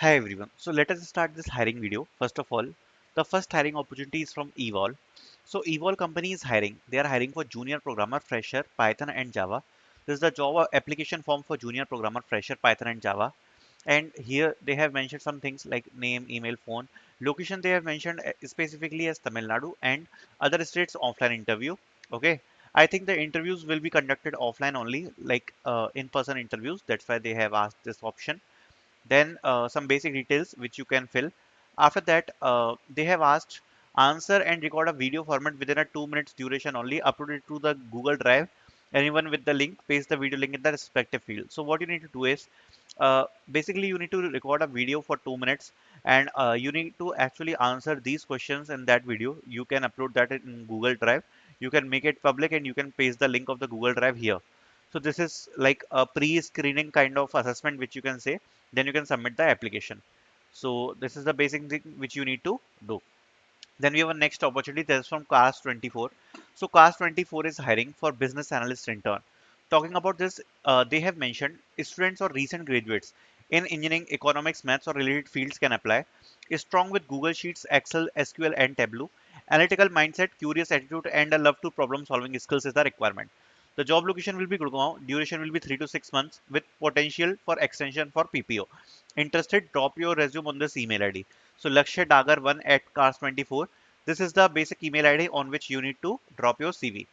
Hi everyone. So let us start this hiring video. First of all, the first hiring opportunity is from Ewall. So Ewall company is hiring. They are hiring for junior programmer, fresher, Python and Java. This is the Java application form for junior programmer, fresher, Python and Java. And here they have mentioned some things like name, email, phone. Location they have mentioned specifically as Tamil Nadu and other states offline interview. Okay. I think the interviews will be conducted offline only, like in-person interviews. That's why they have asked this option. Then some basic details which you can fill. After that, they have asked answer and record a video format within a 2 minutes duration only, upload it to the Google Drive. Anyone with the link, paste the video link in the respective field. So what you need to do is basically you need to record a video for 2 minutes, and you need to actually answer these questions in that video. You can upload that in Google Drive. You can make it public and you can paste the link of the Google Drive here. So this is like a pre-screening kind of assessment which you can say. Then you can submit the application. So this is the basic thing which you need to do. Then we have a next opportunity that is from Cars24. So Cars24 is hiring for business analyst intern. Talking about this, they have mentioned students or recent graduates in engineering, economics, maths, or related fields can apply. Is strong with Google Sheets, Excel, SQL, and Tableau. Analytical mindset, curious attitude, and a love to problem solving skills is the requirement. The job location will be Gurgaon. Duration will be 3 to 6 months with potential for extension for PPO. Interested? Drop your resume on this email ID. So Lakshya Dagar1 at Cars24. This is the basic email ID on which you need to drop your CV.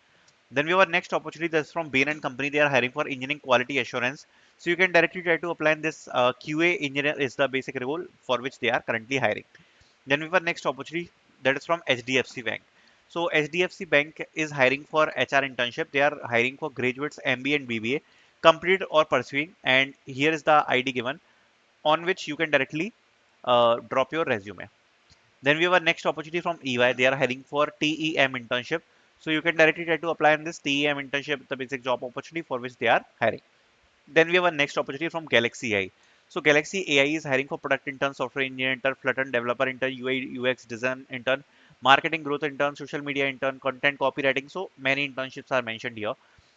Then we have our next opportunity that's from Bain and Company. They are hiring for engineering quality assurance. So you can directly try to apply in this QA engineer is the basic role for which they are currently hiring. Then we have our next opportunity that is from HDFC Bank. So HDFC Bank is hiring for HR internship. They are hiring for graduates MBA and BBA, completed or pursuing. And here is the ID given on which you can directly drop your resume. Then we have a next opportunity from EY. They are hiring for TEM internship. So you can directly try to apply in this TEM internship, the basic job opportunity for which they are hiring. Then we have a next opportunity from Galaxy AI. So Galaxy AI is hiring for product intern, software engineer intern, Flutter developer intern, UI UX design intern, marketing growth intern, social media intern, content copywriting. So many internships are mentioned here.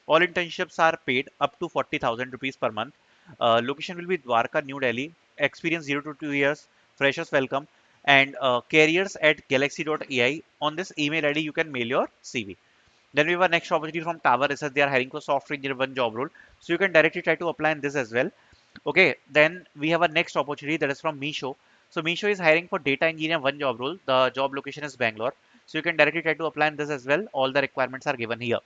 All internships are paid up to 40,000 rupees per month. Location will be Dwarka, New Delhi. Experience 0 to 2 years. Freshers welcome. And careers at galaxy.ai. On this email ID, you can mail your CV. Then we have a next opportunity from Tower Research. They are hiring for software engineer one job role. So you can directly try to apply in this as well. Okay. Then we have a next opportunity that is from Misho. So Misho is hiring for data engineer one job role. The job location is Bangalore. So you can directly try to apply in this as well. All the requirements are given here.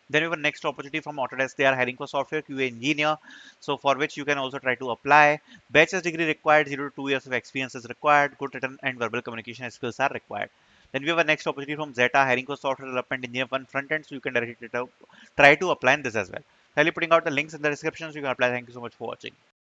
Then we have a next opportunity from Autodesk. They are hiring for software QA engineer, so for which you can also try to apply. Bachelor's degree required, 0 to 2 years of experience is required. Good written and verbal communication skills are required. Then we have a next opportunity from Zeta, hiring for software development engineer one front end, so you can directly try to apply in this as well. I'll be putting out the links in the description so you can apply. Thank you so much for watching.